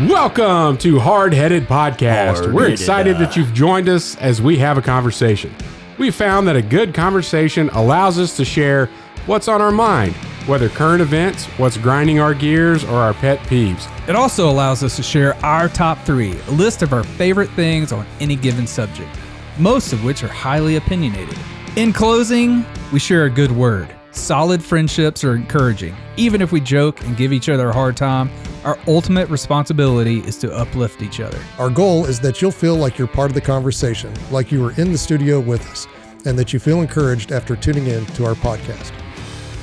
Welcome to Hardheaded Podcast. We're excited that you've joined us as we have a conversation. We found that a good conversation allows us to share what's on our mind, whether current events, what's grinding our gears, or our pet peeves. It also allows us to share our top 3, a list of our favorite things on any given subject, most of which are highly opinionated. In closing, we share a good word. Solid friendships are encouraging. Even if we joke and give each other a hard time, our ultimate responsibility is to uplift each other. Our goal is that you'll feel like you're part of the conversation, like you were in the studio with us, and that you feel encouraged after tuning in to our podcast.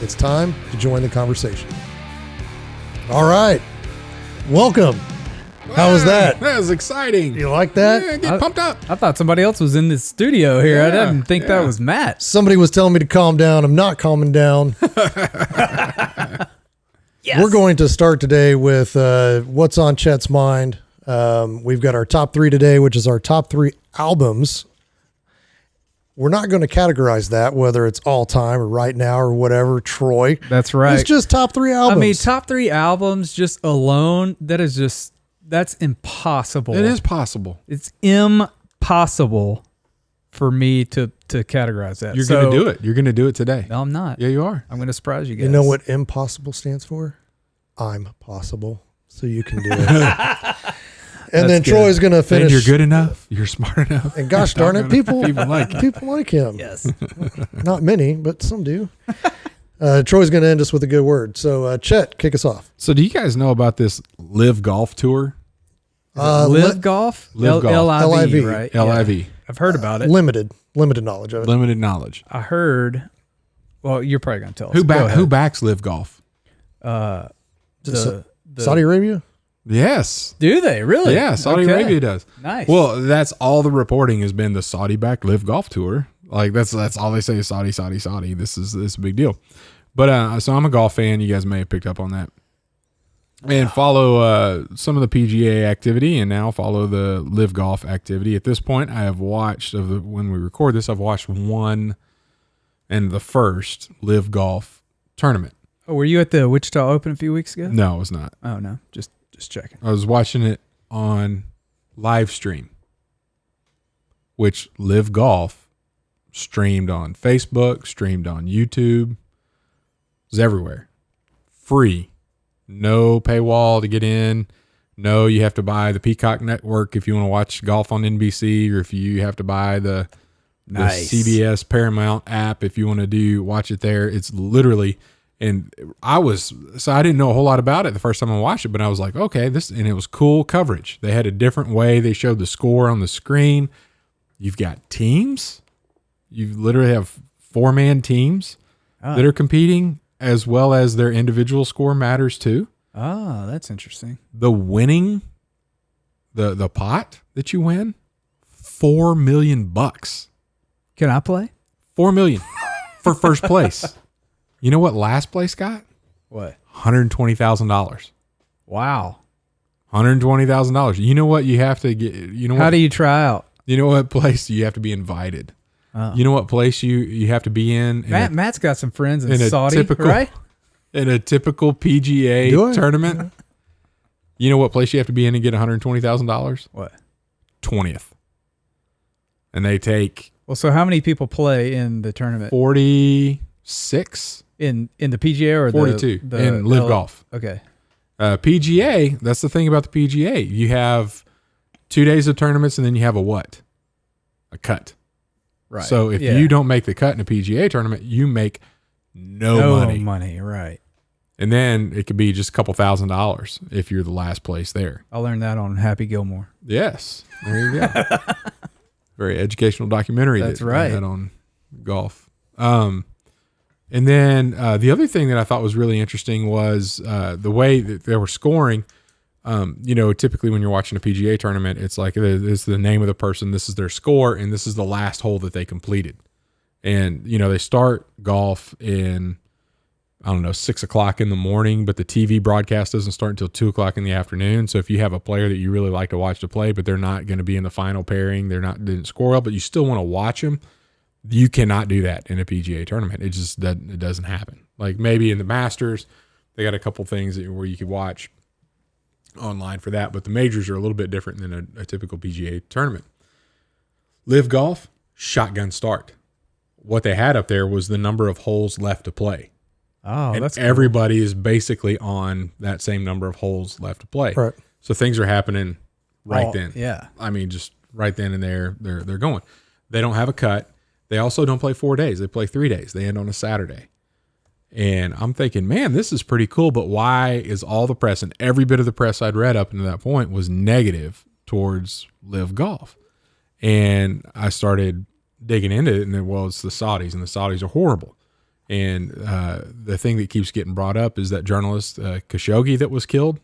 It's time to join the conversation. All right. Welcome. How was that? That was exciting. You like that? Yeah, get pumped up. I thought somebody else was in the studio here. I Yeah, didn't think that was Matt. Somebody was telling me to calm down. I'm not calming down. Yes. We're going to start today with what's on Chet's mind. We've got our top 3 today, which is our top 3 albums. We're not going to categorize that, whether it's all time or right now or whatever. Troy. That's right. It's just top 3 albums. I mean, top 3 albums just alone, that's impossible. It is possible. It's impossible for me to categorize that. You're going to do it. You're going to do it today. No, I'm not. Yeah, you are. I'm going to surprise you guys. You know what impossible stands for? I'm possible. So you can do it. And then good. Troy's going to finish. And you're good enough. You're smart enough. And gosh darn it, people like him. Yes. Not many, but some do. Troy's going to end us with a good word. So Chet, kick us off. So do you guys know about this LIV Golf tour? LIV Golf? LIV Golf. LIV, right? LIV. Yeah. I've heard about it. Limited knowledge of it. Limited knowledge. I heard. Well, you're probably going to tell us. Who backs LIV Golf? The Saudi Arabia? Yes. Do they really? Yeah, Saudi Okay. Arabia does. Nice. Well, that's all the reporting has been the Saudi-backed LIV Golf Tour. Like that's all they say is Saudi. This is a big deal. But so I'm a golf fan. You guys may have picked up on that. And follow some of the PGA activity, and now follow the LIV Golf activity. At this point, I have watched when we record this, I've watched one and the first LIV Golf tournament. Oh, were you at the Wichita Open a few weeks ago? No, it was not. Oh no, just checking. I was watching it on live stream, which LIV Golf streamed on Facebook, streamed on YouTube. It was everywhere. Free. No paywall to get in. No, you have to buy the Peacock Network if you want to watch golf on NBC, or if you have to buy the CBS Paramount app if you want to watch it there. It's literally, and I didn't know a whole lot about it the first time I watched it, but I was like, okay, and it was cool coverage. They had a different way they showed the score on the screen. You've got teams. You literally have 4-man teams that are competing, as well as their individual score matters too. Oh, that's interesting. The winning, the pot that you win, $4 million. Can I play? $4 million for first place. You know what last place got? What? $120,000. Wow. $120,000. You know what you have to get? How do you try out? You know what place you have to be invited? You know what place you have to be in? Matt's got some friends in Saudi, right? In a typical PGA tournament. You know what place you have to be in and get $120,000? What? 20th. And they take. Well, so how many people play in the tournament? 46 in the PGA or 42 in LIV Golf. Okay. PGA. That's the thing about the PGA. You have 2 days of tournaments, and then you have a cut. Right. So if you don't make the cut in a PGA tournament, you make no money. Right. And then it could be just a couple $1,000s if you're the last place there. I learned that on Happy Gilmore. Yes. There you go. Very educational documentary. That's right. Had on golf. And then the other thing that I thought was really interesting was the way that they were scoring. Typically when you're watching a PGA tournament, it's like it's the name of the person, this is their score, and this is the last hole that they completed. And, they start golf in, 6 o'clock in the morning, but the TV broadcast doesn't start until 2 o'clock in the afternoon. So if you have a player that you really like to watch to play, but they're not going to be in the final pairing, didn't score well, but you still want to watch them, you cannot do that in a PGA tournament. It doesn't happen. Like maybe in the Masters, they got a couple things where you could watch online for that. But the majors are a little bit different than a typical PGA tournament. LIV Golf, shotgun start. What they had up there was the number of holes left to play. Oh, and that's cool. everybody is basically on that same number of holes left to play. Right. So things are happening right then. Yeah. I mean, just right then and there, they're going. They don't have a cut. They also don't play 4 days. They play 3 days. They end on a Saturday. And I'm thinking, man, this is pretty cool, but why is all the press, and every bit of the press I'd read up until that point was negative towards LIV Golf? And I started digging into it, and then, well, it's the Saudis, and the Saudis are horrible. And the thing that keeps getting brought up is that journalist Khashoggi that was killed,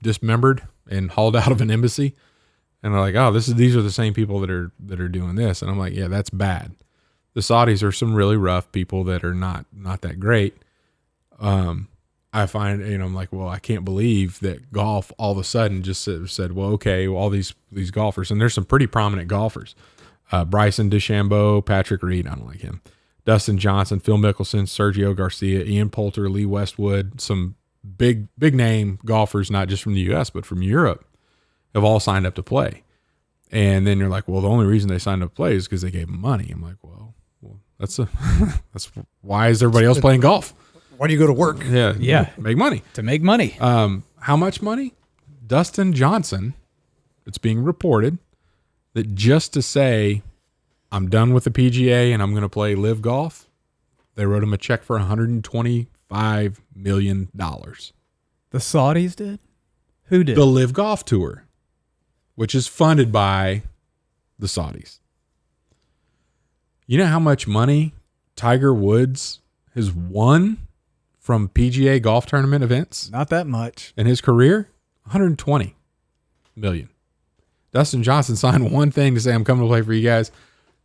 dismembered and hauled out of an embassy. And they're like, oh, these are the same people that are doing this. And I'm like, yeah, that's bad. The Saudis are some really rough people that are not that great. I find, I'm like, well, I can't believe that golf all of a sudden just said, well, okay, well, all these golfers, and there's some pretty prominent golfers. Bryson DeChambeau, Patrick Reed, I don't like him. Dustin Johnson, Phil Mickelson, Sergio Garcia, Ian Poulter, Lee Westwood, some big name golfers, not just from the U.S., but from Europe, have all signed up to play. And then you're like, well, the only reason they signed up to play is because they gave them money. I'm like, well, that's why is everybody else playing golf? Why do you go to work? Yeah. Make money. To make money. How much money? Dustin Johnson, it's being reported that just to say, I'm done with the PGA and I'm going to play LIV Golf, they wrote him a check for $125 million. The Saudis did? Who did? The LIV Golf Tour, which is funded by the Saudis. You know how much money Tiger Woods has won from PGA golf tournament events Not that much. in his career? $120 million. Dustin Johnson signed one thing to say, I'm coming to play for you guys.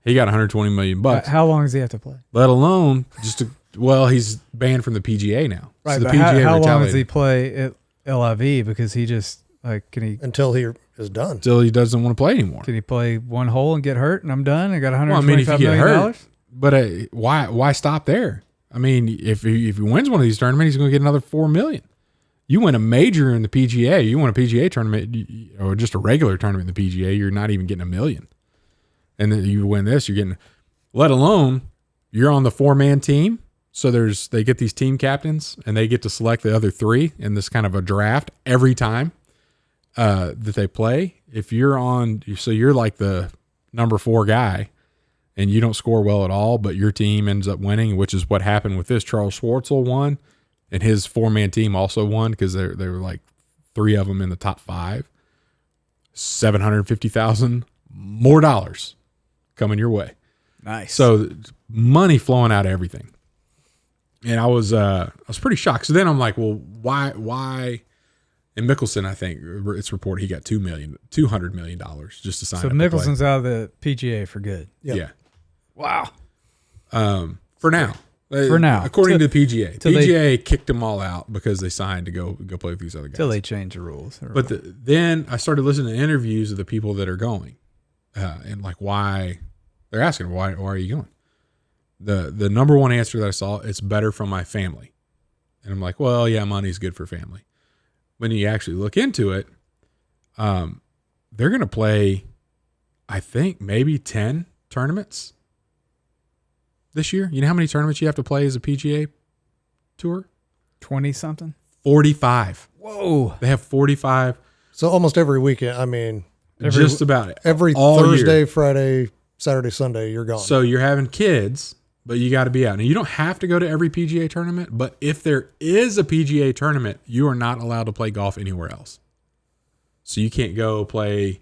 He got $120 million bucks. How long does he have to play? Let alone he's banned from the PGA now. Right, So the but PGA how long does retaliated he play at LIV? Because he just, Until he is done. until he doesn't want to play anymore. can he play one hole and get hurt and I'm done? I got $125 Well, I mean, if you get million hurt, but why stop there? I mean, if he wins one of these tournaments, he's going to get another $4 million. You win a major in the PGA, you win a PGA tournament or just a regular tournament in the PGA, you're not even getting $1 million. And then you win this, you're getting, let alone you're on the 4-man team. So they get these team captains and they get to select the other 3 in this kind of a draft every time that they play. If you're you're like the number 4 guy and you don't score well at all, but your team ends up winning, which is what happened with this. Charles Schwartzel won and his 4-man team also won because they were like 3 of them in the top 5. $750,000 more dollars coming your way. Nice. So money flowing out of everything. And I was pretty shocked. So then I'm like, well, why? And Mickelson, I think it's reported he got $200 million just to sign So up. Mickelson's out of the PGA for good. Yep. Yeah. Wow. For now. For now. According to the PGA. till PGA kicked them all out because they signed to go play with these other guys. Till they change the rules. But then I started listening to interviews of the people that are going. And like why they're asking, why are you going? The number one answer that I saw, it's better for my family. And I'm like, well, yeah, money's good for family. When you actually look into it, they're going to play, I think, maybe 10 tournaments this year. You know how many tournaments you have to play as a PGA tour? 20 something? 45. Whoa. They have 45. So almost every weekend, I mean, Just about it. every All Thursday, year. Friday, Saturday, Sunday, you're gone. So you're having kids, but you got to be out. Now, you don't have to go to every PGA tournament, but if there is a PGA tournament, you are not allowed to play golf anywhere else. So you can't go play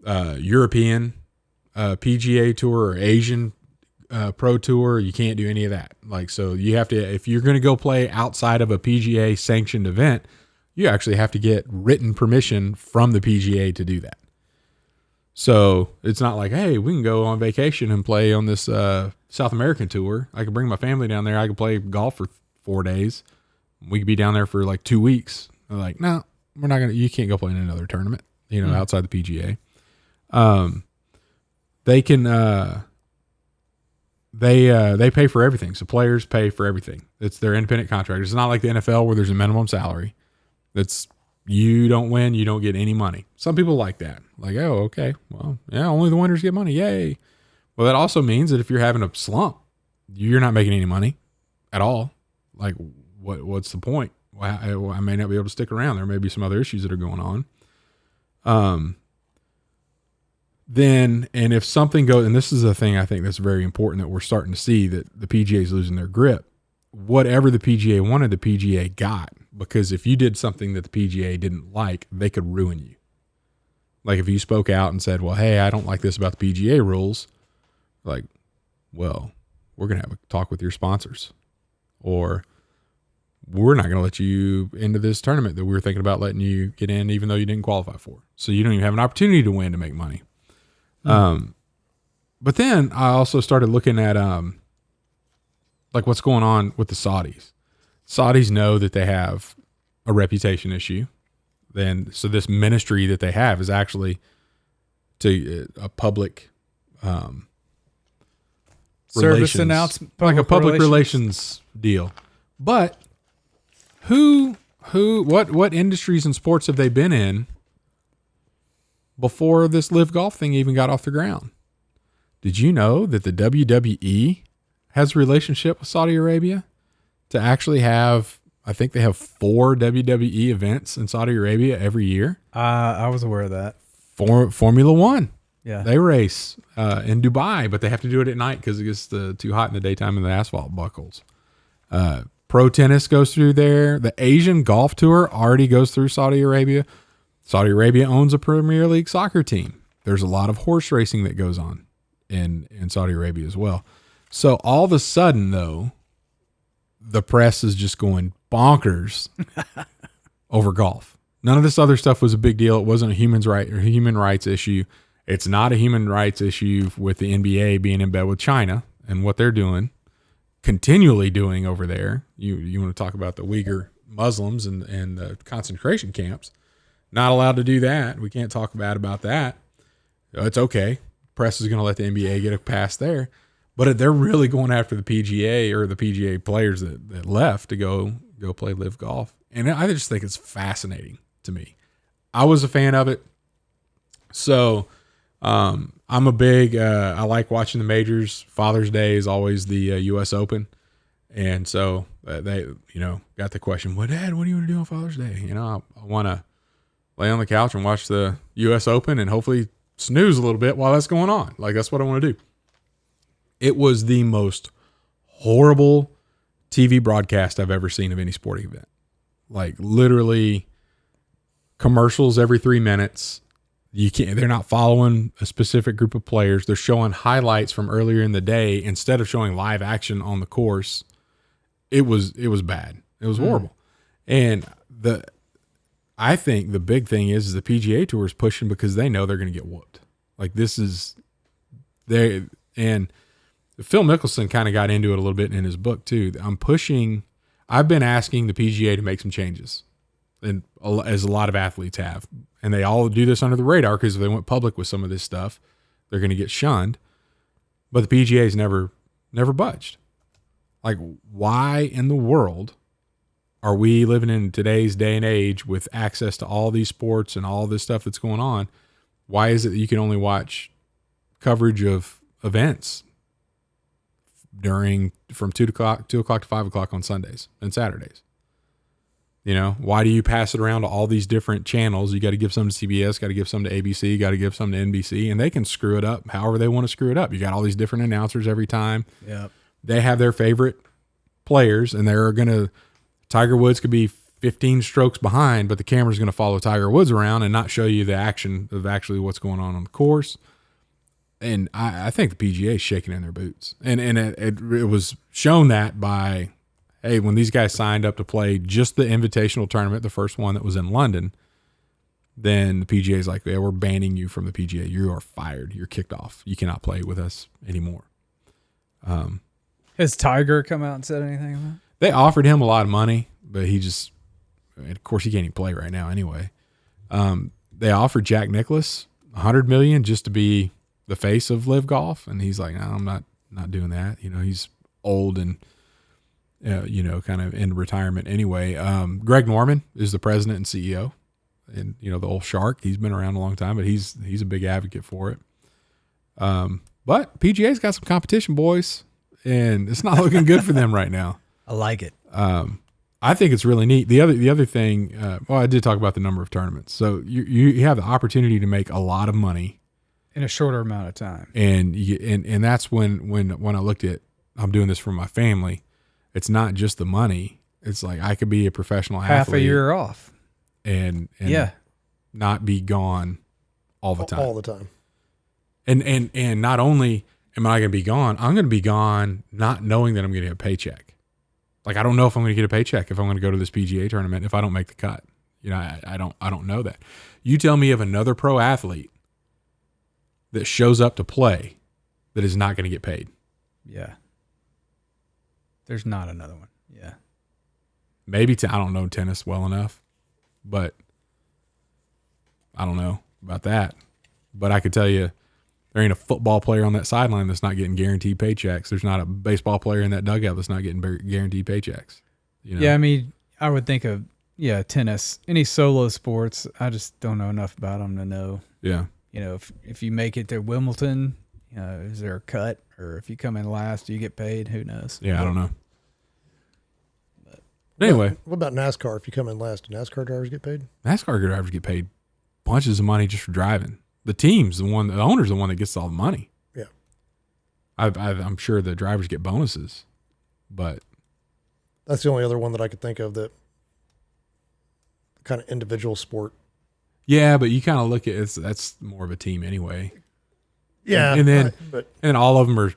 European PGA Tour or Asian Pro Tour. You can't do any of that. Like, so you have to, if you're going to go play outside of a PGA sanctioned event, you actually have to get written permission from the PGA to do that. So it's not like, hey, we can go on vacation and play on this South American tour. I can bring my family down there. I can play golf for 4 days. We could be down there for like 2 weeks. They're like, no, we're not going to, you can't go play in another tournament, outside the PGA. They can, they pay for everything. So players pay for everything. It's their independent contractors. It's not like the NFL where there's a minimum salary. It's you don't win, you don't get any money. Some people like that. Like, oh, okay, well, yeah, only the winners get money. Yay. Well, that also means that if you're having a slump, you're not making any money at all. Like, what's the point? Well, I may not be able to stick around. There may be some other issues that are going on. Then, and if something goes, and this is a thing I think that's very important that we're starting to see, that the PGA is losing their grip. Whatever the PGA wanted, the PGA got, because if you did something that the PGA didn't like, they could ruin you. Like if you spoke out and said, well, hey, I don't like this about the PGA rules. Like, well, we're going to have a talk with your sponsors, or we're not going to let you into this tournament that we were thinking about letting you get in, even though you didn't qualify for. So you don't even have an opportunity to win to make money. But then I also started looking at, like what's going on with the Saudis. Saudis know that they have a reputation issue. So this ministry that they have is actually to a public, service announcement, like a public relations deal. But what industries and sports have they been in before this LIV Golf thing even got off the ground? Did you know that the WWE has a relationship with Saudi Arabia to actually have, I think they have 4 WWE events in Saudi Arabia every year? I was aware of that. Formula One. Yeah. They race in Dubai, but they have to do it at night because it gets too hot in the daytime and the asphalt buckles. Pro tennis goes through there. The Asian golf tour already goes through Saudi Arabia. Saudi Arabia owns a Premier League soccer team. There's a lot of horse racing that goes on in Saudi Arabia as well. So all of a sudden, though, the press is just going bonkers over golf. None of this other stuff was a big deal. It wasn't a human rights issue. It's not a human rights issue with the NBA being in bed with China and what they're doing, continually doing over there. You want to talk about the Uyghur Muslims and the concentration camps. Not allowed to do that. We can't talk bad about that. It's okay. Press is going to let the NBA get a pass there. But they're really going after the PGA or the PGA players that left to go play LIV Golf. And I just think it's fascinating to me. I was a fan of it. So I'm a big, I like watching the majors. Father's Day is always the U.S. Open. And so they, got the question, well, Dad, what do you want to do on Father's Day? I want to lay on the couch and watch the U.S. Open and hopefully snooze a little bit while that's going on. Like, that's what I want to do. It was the most horrible TV broadcast I've ever seen of any sporting event. Like, literally commercials every 3 minutes. They're not following a specific group of players. They're showing highlights from earlier in the day instead of showing live action on the course. It was bad. It was horrible. And I think the big thing is the PGA Tour is pushing because they know they're going to get whooped. Like, this is and Phil Mickelson kind of got into it a little bit in his book too. I've been asking the PGA to make some changes, and as a lot of athletes have, and they all do this under the radar because if they went public with some of this stuff, they're going to get shunned. But the PGA's never budged. Like, why in the world are we living in today's day and age with access to all these sports and all this stuff that's going on? Why is it that you can only watch coverage of events from 2 o'clock to 5 o'clock on Sundays and Saturdays? Why do you pass it around to all these different channels? You got to give some to CBS, got to give some to ABC, got to give some to NBC, and they can screw it up however they want to screw it up. You got all these different announcers every time. Yeah. They have their favorite players, and Tiger Woods could be 15 strokes behind, but the camera's going to follow Tiger Woods around and not show you the action of actually what's going on the course. And I think the PGA is shaking in their boots. And it was shown that by, hey, when these guys signed up to play just the invitational tournament, the first one that was in London, then the PGA is like, yeah, we're banning you from the PGA. You are fired. You're kicked off. You cannot play with us anymore. Has Tiger come out and said anything about it? They offered him a lot of money, but of course, he can't even play right now anyway. They offered Jack Nicklaus $100 million just to be the face of LIV Golf, and he's like, no, I'm not doing that. He's old and kind of in retirement anyway. Greg Norman is the president and CEO and the old Shark. He's been around a long time, but he's a big advocate for it. But PGA's got some competition, boys, and it's not looking good for them right now. I like it. I think it's really neat. The other thing, I did talk about the number of tournaments. So you have the opportunity to make a lot of money In a shorter amount of time. and and that's when I looked at, I'm doing this for my family. It's not just the money. It's like I could be a professional athlete Half a year off. and Yeah. not be gone all the time. All the time. And not only am I going to be gone, I'm going to be gone not knowing that I'm going to get a paycheck. Like, I don't know if I'm going to get a paycheck if I'm going to go to this PGA tournament if I don't make the cut. I don't know that. You tell me of another pro athlete that shows up to play that is not going to get paid. Yeah. There's not another one. Yeah. Maybe I don't know tennis well enough, but I don't know about that. But I could tell you, there ain't a football player on that sideline that's not getting guaranteed paychecks. There's not a baseball player in that dugout that's not getting guaranteed paychecks. Yeah, I mean, I would think of, tennis, any solo sports. I just don't know enough about them to know. Yeah. If you make it to Wimbledon, is there a cut? Or if you come in last, do you get paid? Who knows? Yeah, I don't know. But anyway. What about NASCAR? If you come in last, do NASCAR drivers get paid? NASCAR drivers get paid bunches of money just for driving. The team's the owner's the one that gets all the money. Yeah. I'm sure the drivers get bonuses, but That's the only other one that I could think of that kind of individual sport. yeah, but you kind of look at it, that's more of a team anyway. Yeah. And then but and all of them are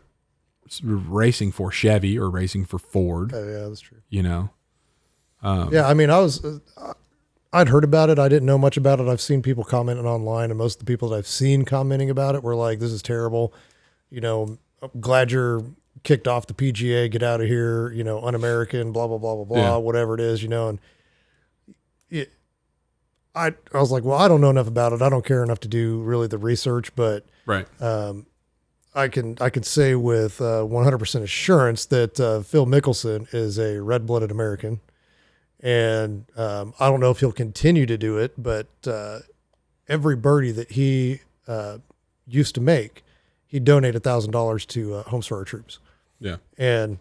racing for Chevy or racing for Ford, yeah, that's true. Yeah, I mean, I'd heard about it. I didn't know much about it. I've seen people commenting online, and most of the people that I've seen commenting about it were like, this is terrible. I'm glad you're kicked off the PGA, get out of here, un-American, blah, blah, blah, blah, blah, Yeah. whatever it is, and I was like, well, I don't know enough about it. I don't care enough to do really the research, but right. I can say with 100% assurance that Phil Mickelson is a red-blooded American. And I don't know if he'll continue to do it, but every birdie that he used to make, he donated $1,000 to Homes for Our Troops. Yeah. And,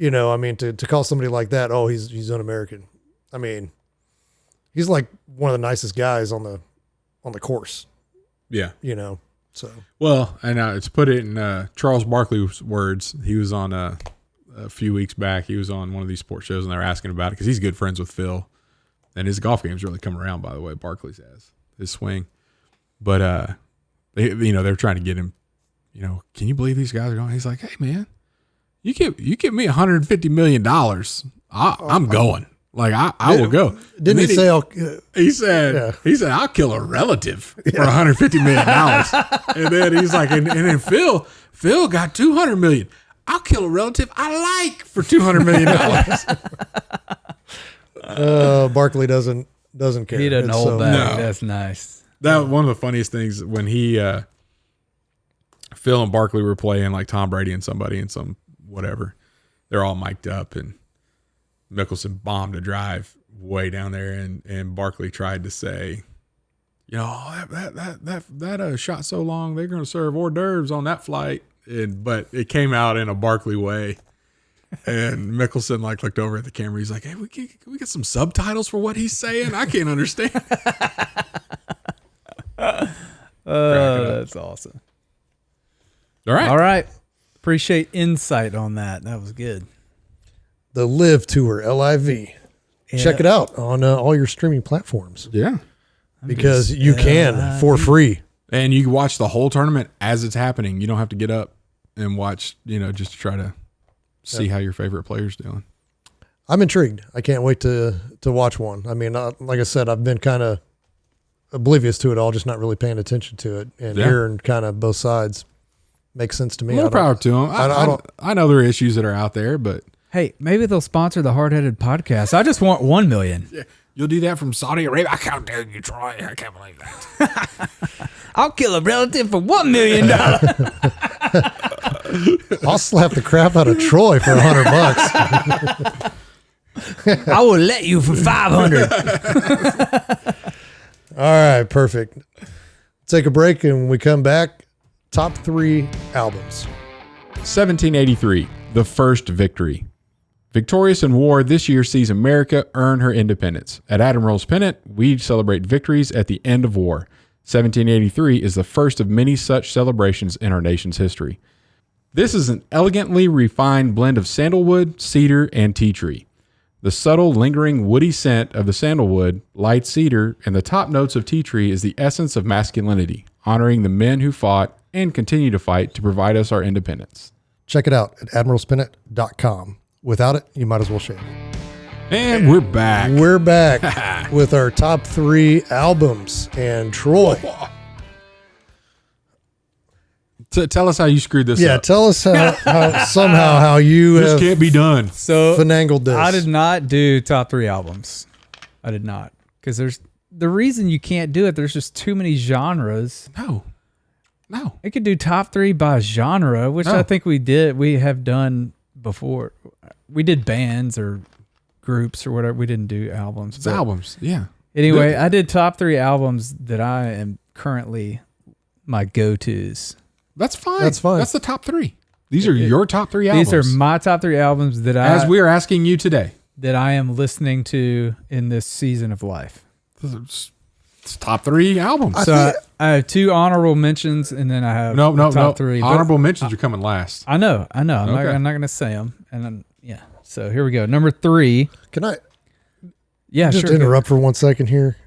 I mean, to call somebody like that, oh, he's un-American. I mean, he's like one of the nicest guys on the course. Yeah. So. Well, and to put it in Charles Barkley's words, he was on a few weeks back. He was on one of these sports shows, and they were asking about it because he's good friends with Phil, and his golf game's really come around. By the way, Barkley's has his swing, but they're trying to get him. Can you believe these guys are going? He's like, hey man, you give me $150 million, I'm going. Like I will go. Didn't he say? He said I'll kill a relative for $150 million, and then he's like, and then Phil got $200 million. I'll kill a relative I like for $200 million. Barkley doesn't care. He doesn't hold back. No. That's nice. That one of the funniest things when Phil and Barkley were playing like Tom Brady and somebody and some whatever. They're all mic'd up and Mickelson bombed a drive way down there and Barkley tried to say, that shot so long they're going to serve hors d'oeuvres on that flight. But it came out in a Barkley way, and Mickelson looked over at the camera. He's like, "Hey, can we get some subtitles for what he's saying? I can't understand." That's awesome. All right. Appreciate insight on that. That was good. The LIV Tour, LIV. Yeah. Check it out on all your streaming platforms. Yeah, because you can for free, and you can watch the whole tournament as it's happening. You don't have to get up and watch, just to try to see how your favorite player's doing. I'm intrigued. I can't wait to watch one. I mean, like I said, I've been kind of oblivious to it all, just not really paying attention to it, and hearing kind of both sides makes sense to me. More power to them. I know there are issues that are out there, but hey, maybe they'll sponsor the Hardheaded podcast. I just want 1 million. Yeah, you'll do that from Saudi Arabia. I can't dare you, Troy. I can't believe that. I'll kill a relative for $1 million. I'll slap the crap out of Troy for $100. I will let you for 500. All right, perfect. Take a break, and when we come back, top 3 albums. 1783, the first victory. Victorious in war, this year sees America earn her independence. At Admiral's Pennant, we celebrate victories at the end of war. 1783 is the first of many such celebrations in our nation's history. This is an elegantly refined blend of sandalwood, cedar, and tea tree. The subtle, lingering, woody scent of the sandalwood, light cedar, and the top notes of tea tree is the essence of masculinity, honoring the men who fought and continue to fight to provide us our independence. Check it out at admiralspennant.com. Without it, you might as well shave. And we're back. We're back with our top 3 albums. And Troy. Tell us how you screwed this Yeah, up. tell us how you This have can't be done. So finangled this. I did not do top 3 albums. I did not. Because there's the reason you can't do it, there's just too many genres. No. It could do top 3 by genre, which I think we have done before. We did bands or groups or whatever. We didn't do albums. It's albums. Yeah. Anyway, I did top 3 albums that I am currently my go-tos. That's fine. That's fine. That's the top 3. These are your top 3 albums. These are my top 3 albums that as we are asking you today. that I am listening to in this season of life. It's top 3 albums. So I have 2 honorable mentions, and then I have top 3. Honorable mentions are coming last. I know. I'm not going to say them. And then, yeah. So here we go. Number 3. Can I just interrupt for 1 second here?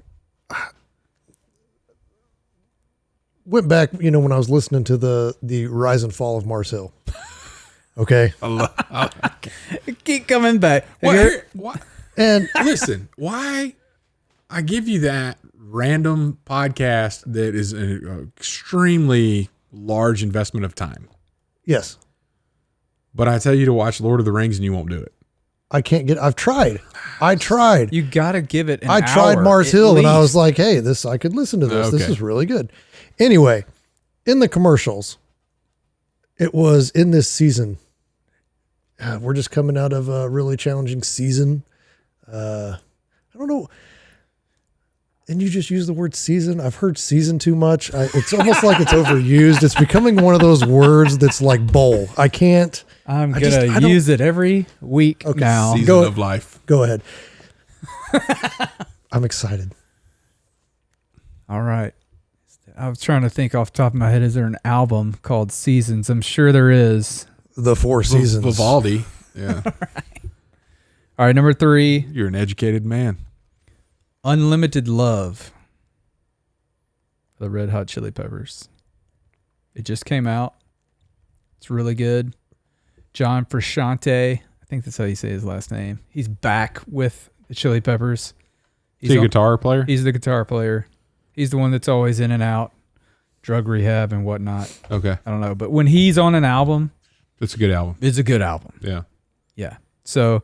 Went back, when I was listening to the Rise and Fall of Mars Hill. Okay. Keep coming back. Why? And Listen, why I give you that random podcast that is an extremely large investment of time, yes, but I tell you to watch Lord of the Rings and you won't do it. I can't I've tried. I tried. You got to give it an I tried hour, Mars at Hill and I least. was like, hey, I could listen to this. This Okay. is really good. Anyway, in the commercials, it was in this season. We're just coming out of a really challenging season. I don't know. And you just use the word season. I've heard season too much. It's almost like it's overused. It's becoming one of those words that's like bowl. I can't. I'm I going just- I to don't- use it every week now. Season of life. Go ahead. I'm excited. All right. I was trying to think off the top of my head, is there an album called Seasons? I'm sure there is. The Four Seasons. Vivaldi. Yeah. All right, number 3, You're an educated man. Unlimited Love. The Red Hot Chili Peppers. It just came out. It's really good. John Frusciante, I think that's how you say his last name. He's back with the Chili Peppers. Is he a guitar player? He's the guitar player. He's the one that's always in and out, drug rehab and whatnot. Okay. I don't know. But when he's on an album, It's a good album. it's a good album. Yeah. Yeah. So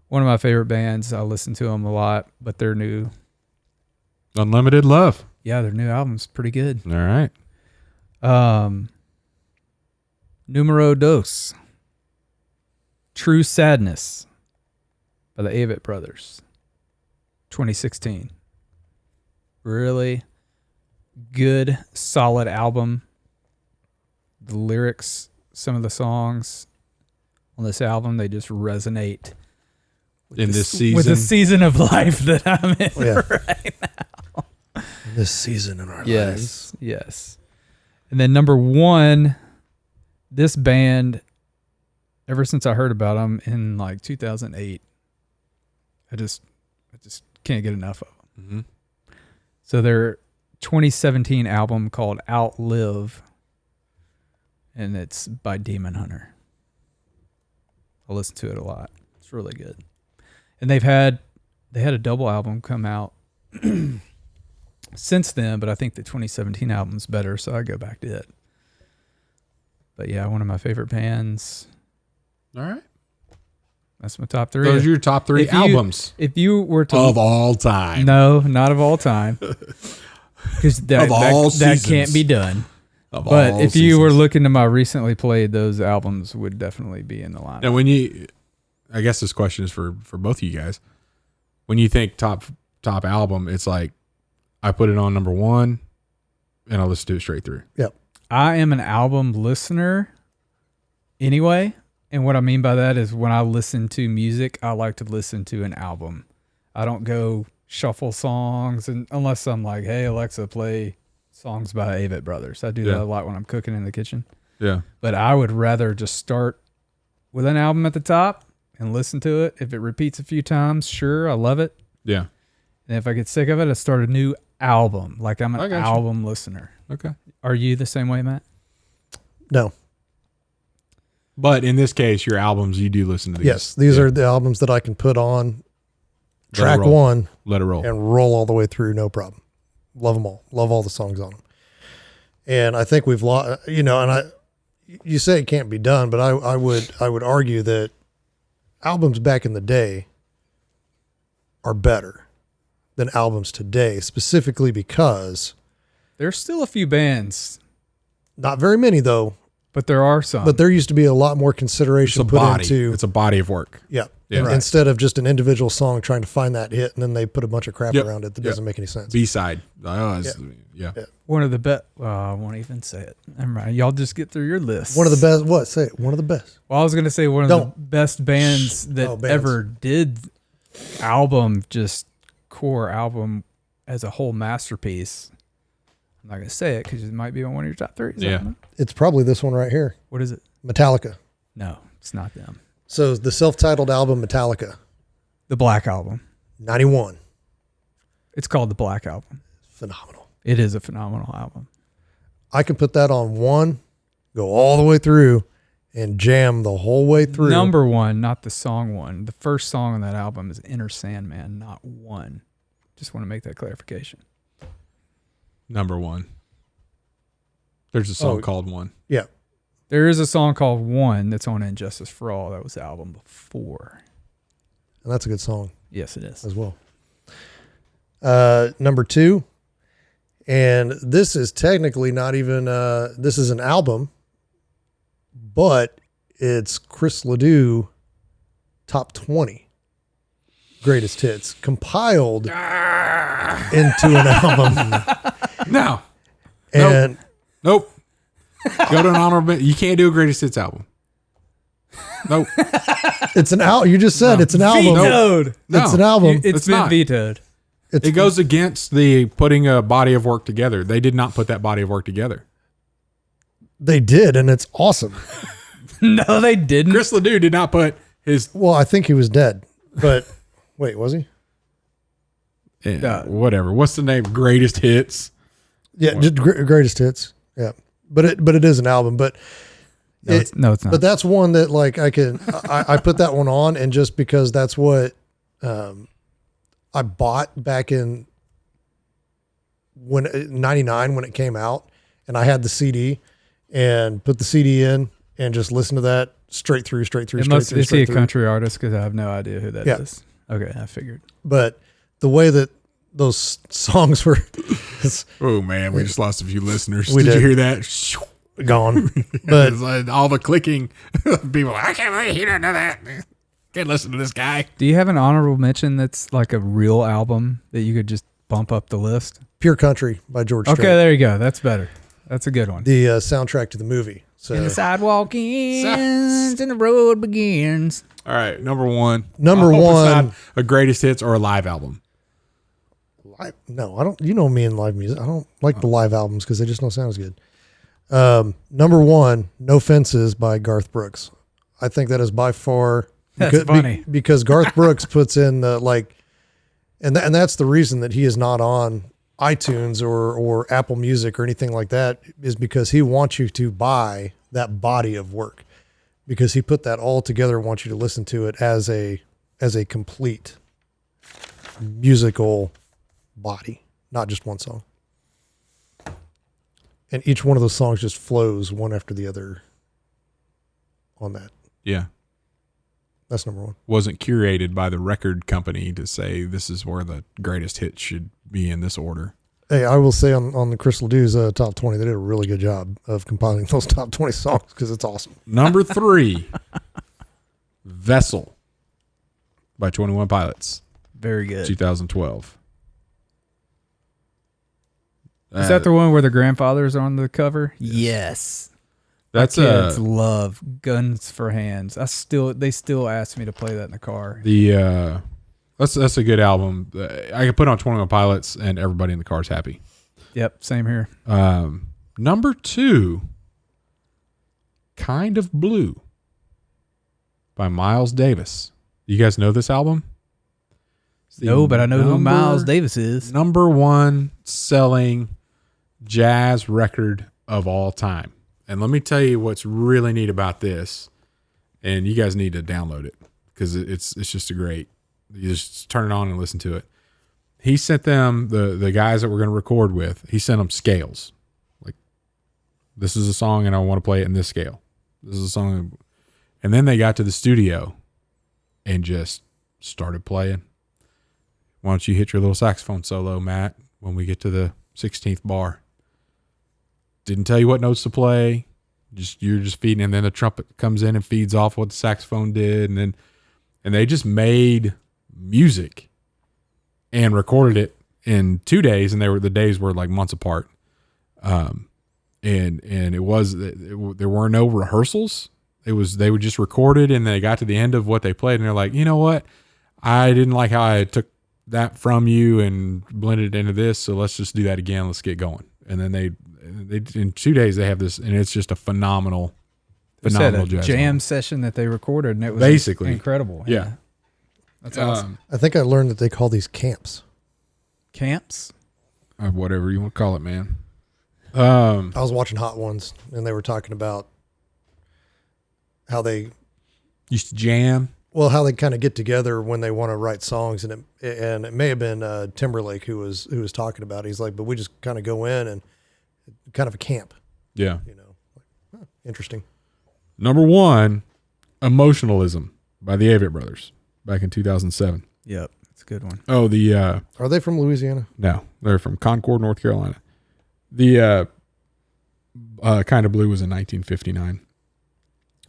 one of my favorite bands. I listen to them a lot, but their new Unlimited Love. their new album's pretty good. All right. Numero Dos. True Sadness by the Avett Brothers. 2016. Really good, solid album. The lyrics, some of the songs on this album, they just resonate In this season. with the season of life that I'm in Yeah. right now. This season in our lives. Yes. And then number 1, this band, ever since I heard about them in like 2008, I just can't get enough of them. Mm-hmm. So their 2017 album called Outlive, and it's by Demon Hunter. I listen to it a lot. It's really good. And they had a double album come out since then, but I think the 2017 album's better, so I go back to it. But yeah, one of my favorite bands. All right. That's my top 3. Those are your top 3 albums If you were to of all time. No, not of all time. Because that seasons. can't be done. Of But all if you were seasons. looking to my recently played, those albums would definitely be in the lineup. And when I guess this question is for both of you guys. When you think top album, it's like I put it on number 1, and I listen to it straight through. Yep. I am an album listener anyway. And what I mean by that is when I listen to music, I like to listen to an album. I don't go shuffle songs unless I'm like, hey, Alexa, play songs by Avett Brothers. I do that a lot when I'm cooking in the kitchen. Yeah. But I would rather just start with an album at the top and listen to it. If it repeats a few times, sure, I love it. Yeah. And if I get sick of it, I start a new album. Like I'm an I gotcha. album listener. Okay. Are you the same way, Matt? No. But in this case, your albums, you do listen to these. Yes, these are the albums that I can put on track roll. 1 Let it roll. and roll all the way through, no problem. Love them all. Love all the songs on them. And I think we've lost, you say it can't be done, but I would argue that albums back in the day are better than albums today, specifically because There's still a few bands, not very many though, but there are some. but there used to be a lot more It's consideration a put body. into, It's a body of work. yeah. Yeah. Right. Instead of just an individual song trying to find that hit and then they put a bunch of crap Yep. around it that Yep. doesn't make any sense. B-side. Yeah. One of the best. I won't even say it. Never mind. Y'all just get through your list. One of the best, what? Say it. One of the best. Well, I was going to say one of the best bands that bands. ever did core album as a whole masterpiece. I'm not going to say it because it might be on one of your top 3. Yeah. It's probably this one right here. What is it? Metallica. No, it's not them. So the self-titled album Metallica, The Black Album. 91. It's called The Black Album. Phenomenal. It is a phenomenal album. I can put that on 1, go all the way through, and jam the whole way through. Number 1, not the song 1. The first song on that album is Inner Sandman, not 1. Just want to make that clarification. Number 1. There's a song called 1. Yeah. There is a song called 1 that's on Injustice for All. That was the album before. And that's a good song Yes, it is. as well. Number 2, and this is technically not even, this is an album, but it's Chris Ledoux top 20 greatest hits compiled into an album. No. And Nope. Go to an honorable. You can't do a greatest hits album. Nope. it's an album. You just said it's an album. Vetoed. No. It's an album. It's been not. vetoed. It goes against the putting a body of work together. They did not put that body of work together. They did, and it's awesome. No, they didn't. Chris Ledoux did not put his. Well, I think he was dead, but wait, was he? Whatever. What's the name? Greatest hits. Yeah, just greatest hits. Yeah, but it is an album. But it's not. But that's one that like I put that one on, and just because that's what I bought back in when 99 when it came out, and I had the CD and put the CD in and just listen to that straight through. Is he a through. country artist? Because I have no idea who that is. Okay, I figured. But the way that those songs were, Oh man, we just lost a few listeners. We Did you did. hear that? gone. But It's like all the clicking. People, I can't believe he didn't know that. Can't listen to this guy. Do you have an honorable mention that's like a real album that you could just bump up the list? Pure Country by George Strait. Okay, there you go. That's better. That's a good one. The soundtrack to the movie. So And the sidewalk ends and the road begins. All right, number one. Number I hope it's one. not a greatest hits or a live album. No, I don't. You know me in live music. I don't like the live albums because they just don't sound as good. Number one, No Fences by Garth Brooks. I think that is by far That's funny. because Garth Brooks puts in the and that's the reason that he is not on iTunes or Apple Music or anything like that, is because he wants you to buy that body of work, because he put that all together and wants you to listen to it as a complete musical body, not just one song. And each one of those songs just flows one after the other on that. Yeah. That's number one. Wasn't curated by the record company to say this is where the greatest hits should be in this order. Hey, I will say on the Chris Ledoux's top 20, they did a really good job of compiling those top 20 songs because it's awesome. Number 3, Vessel by 21 Pilots, Very good. 2012. Is that the one where the grandfather's on the cover? Yes. That's My kids love Guns for Hands. They still ask me to play that in the car. That's a good album. I can put on 21 Pilots and everybody in the car is happy. Yep, same here. Number 2, Kind of Blue by Miles Davis. You guys know this album? No, but I know who Miles Davis is. Number 1 selling jazz record of all time. And let me tell you what's really neat about this. And you guys need to download it because it's just a great. You just turn it on and listen to it. He sent them, the guys that we're going to record with, he sent them scales. Like, this is a song and I want to play it in this scale. This is a song. And then they got to the studio and just started playing. Why don't you hit your little saxophone solo, Matt, when we get to the 16th bar? Didn't tell you what notes to play. You're just feeding, and then the trumpet comes in and feeds off what the saxophone did, and they just made music and recorded it in 2 days, and the days were like months apart. And there were no rehearsals. They would just record it, and they got to the end of what they played, and they're like, you know what? I didn't like how I took that from you and blended it into this, so let's just do that again. Let's get going. And then they in 2 days they have this, and it's just a phenomenal jazz jam session that they recorded, and it was basically incredible. Yeah. That's awesome. I think I learned that they call these camps. Camps? Whatever you want to call it, man. I was watching Hot Ones, and they were talking about how they used to jam. Well, how they kind of get together when they want to write songs, and it may have been Timberlake who was talking about it. He's like, but we just kind of go in and kind of a camp. Yeah, interesting. Number 1, Emotionalism by the Avery Brothers back in 2007. Yep, it's a good one. Oh, are they from Louisiana? No, they're from Concord, North Carolina. The Kind of Blue was in 1959.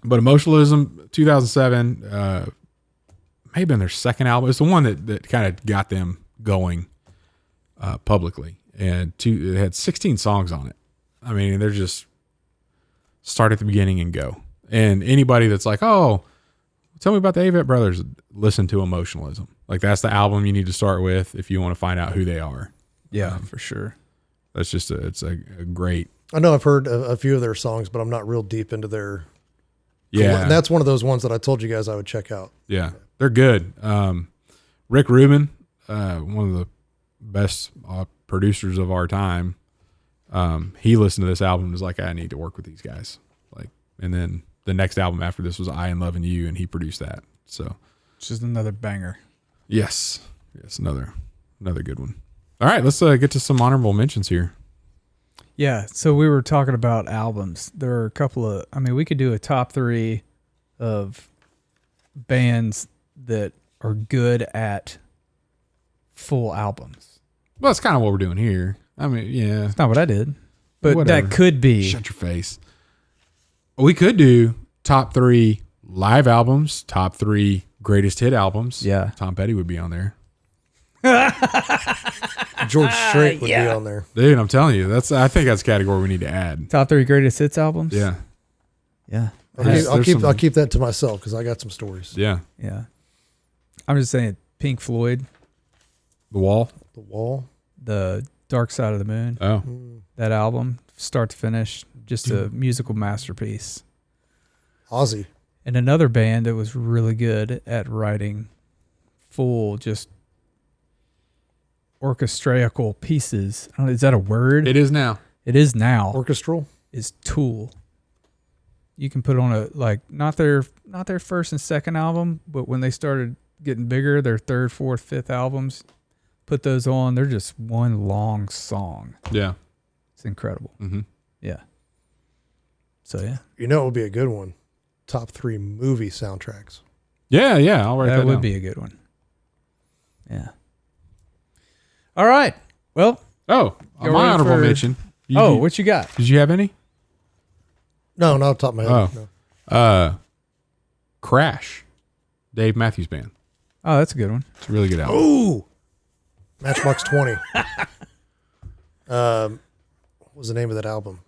But Emotionalism, 2007, may have been their second album. It's the one that kind of got them going publicly. And it had 16 songs on it. I mean, they're just start at the beginning and go. And anybody that's like, oh, tell me about the Avett Brothers, listen to Emotionalism. Like, that's the album you need to start with if you want to find out who they are. Yeah, for sure. That's just it's a great. I know I've heard a few of their songs, but I'm not real deep into their. Yeah. And that's one of those ones that I told you guys I would check out. Yeah, they're good. Rick Rubin, one of the best producers of our time, he listened to this album and was like, I need to work with these guys. Like, and then the next album after this was I Am Loving You, and he produced that. So it's just another banger. Yes, another good one. All right, let's get to some honorable mentions here. Yeah, so we were talking about albums. There are a couple of, we could do a top 3 of bands that are good at full albums. Well, that's kind of what we're doing here. Yeah. It's not what I did, but whatever. That could be. Shut your face. We could do top 3 live albums, top 3 greatest hit albums. Yeah. Tom Petty would be on there. George Strait would be on there. Dude, I'm telling you, I think that's a category we need to add. Top 3 greatest hits albums? Yeah. Yeah. I'll keep that to myself because I got some stories. Yeah. Yeah. I'm just saying Pink Floyd. The Wall. The Dark Side of the Moon. Oh. That album, start to finish, just a musical masterpiece. Ozzy. And another band that was really good at writing full, just orchestrical pieces. I don't know, is that a word? It is now. It is now. Orchestral is Tool. You can put on not their first and second album, but when they started getting bigger, their third, fourth, fifth albums, put those on. They're just one long song. Yeah, it's incredible. Mm-hmm. Yeah. So yeah, it would be a good one. Top 3 movie soundtracks. Yeah. I'll write that down. That would be a good one. Yeah. All right. Well. Oh, my honorable mention. What you got? Did you have any? No, not off the top of my head. No. Crash, Dave Matthews Band. Oh, that's a good one. It's a really good album. Ooh, Matchbox 20. What was the name of that album?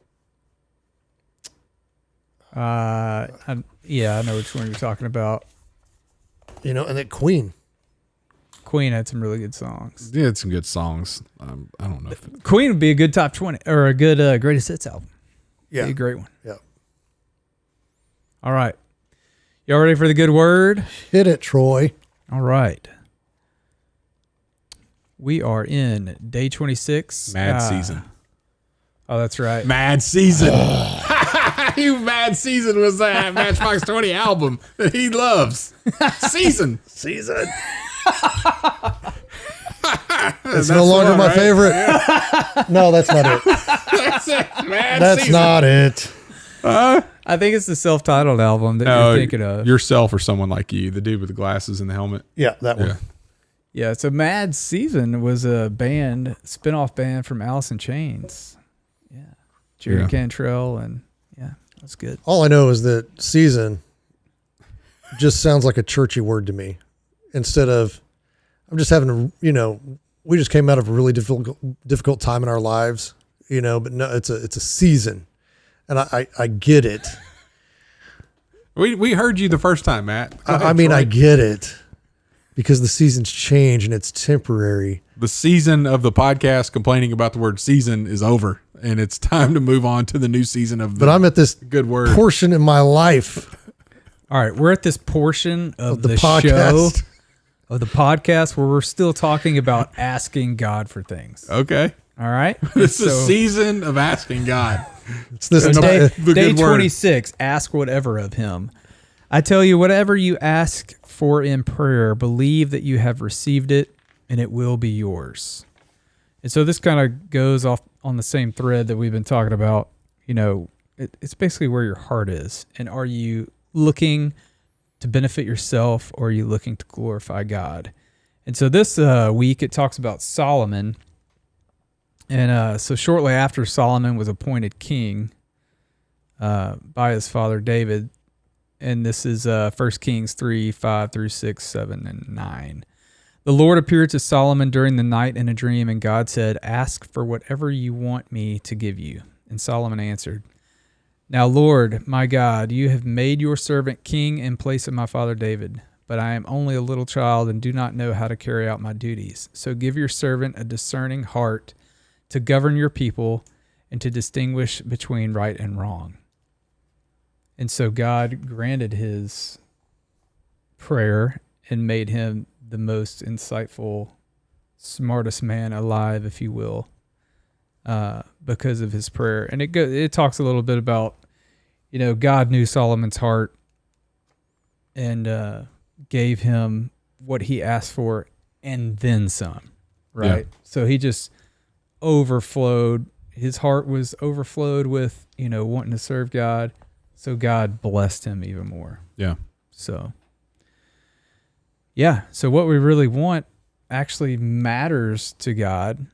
I know which one you're talking about. And then Queen. Queen had some really good songs. Yeah, it's some good songs. I don't know if Queen would be a good top 20 or a good greatest hits album. Yeah. Be a great one. Yeah. All right. Y'all ready for the good word? Hit it, Troy. All right. We are in day 26. Mad Season. Oh, that's right. Mad Season. You Mad Season was that Matchbox 20 album that he loves. Season. It's no longer my favorite. No, that's not it. That's it. Mad That's Season. not it. I think it's the self-titled album that you're thinking of. Yourself or someone like you, the dude with the glasses and the helmet. Yeah, that one. Yeah. Yeah, so Mad Season was a spin-off band from Alice in Chains. Yeah. Jerry Cantrell, and that's good. All I know is that season just sounds like a churchy word to me. Instead of, I'm just having we just came out of a really difficult time in our lives, but no, it's a season. And I get it. We heard you the first time, Matt. Go ahead, I mean, Troy. I get it because the seasons change and it's temporary. The season of the podcast complaining about the word season is over, and it's time to move on to the new season of the But I'm at this good word. portion in my life All right, we're at this portion of the the podcast. show, of the podcast, where we're still talking about asking God for things. Okay. All right? It's the season of asking God. It's this And Day, the day good word. 26, ask whatever of him. I tell you, whatever you ask for in prayer, believe that you have received it, and it will be yours. And so this kind of goes off on the same thread that we've been talking about. It's basically where your heart is. And are you looking to benefit yourself, or are you looking to glorify God? And so this week it talks about Solomon. And so shortly after Solomon was appointed king by his father David, and this is 1 Kings 3, 5 through 6, 7, and 9. The Lord appeared to Solomon during the night in a dream, and God said, "Ask for whatever you want me to give you." And Solomon answered, "Now, Lord, my God, you have made your servant king in place of my father David, but I am only a little child and do not know how to carry out my duties. So give your servant a discerning heart to govern your people and to distinguish between right and wrong." And so God granted his prayer and made him the most insightful, smartest man alive, if you will, because of his prayer. And it talks a little bit about, God knew Solomon's heart and gave him what he asked for and then some, right? Yeah. So he just overflowed. His heart was overflowed with, wanting to serve God. So God blessed him even more. Yeah. So, yeah. So what we really want actually matters to God,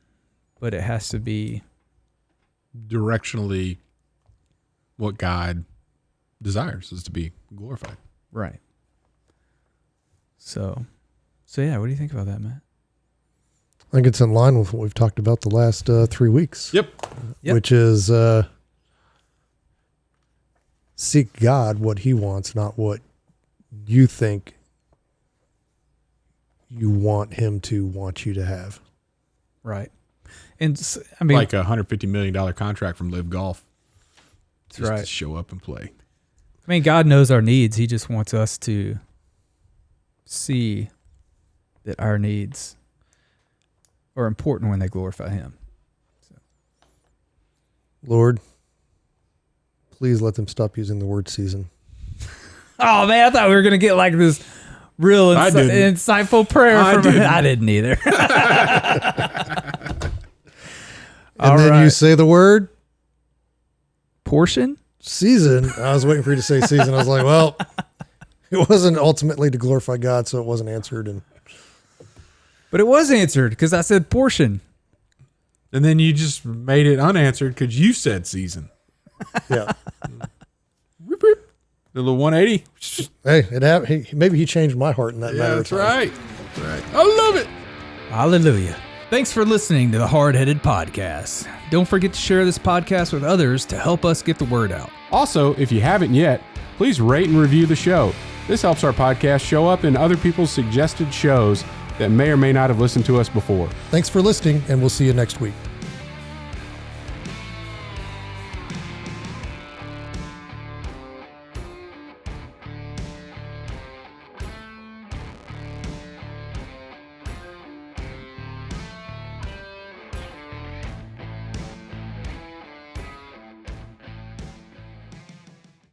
but it has to be Directionally, what God desires is to be glorified. right. So yeah. What do you think about that, Matt? I think it's in line with what we've talked about the last 3 weeks. Yep. Which is seek God what he wants, not what you think you want him to want you to have. Right. And I mean, Like a $150 million contract from LIV Golf. Just right. to show up and play. I mean, God knows our needs. He just wants us to see that our needs are important when they glorify him. Lord, please let them stop using the word season. Oh man, I thought we were gonna get like this real I didn't. insightful prayer from didn't. I didn't either. And All then you right. say the word Portion? season. I was waiting for you to say season. I was like, well, it wasn't ultimately to glorify God, so it wasn't answered. And But it was answered because I said portion. And then you just made it unanswered because you said season. yeah, Whoop, whoop. The little 180. hey, it happened. Maybe he changed my heart in that Yeah, matter. that's right. That's right. I love it. Hallelujah. Thanks for listening to the Hardheaded Podcast. Don't forget to share this podcast with others to help us get the word out. Also, if you haven't yet, please rate and review the show. This helps our podcast show up in other people's suggested shows that may or may not have listened to us before. Thanks for listening, and we'll see you next week.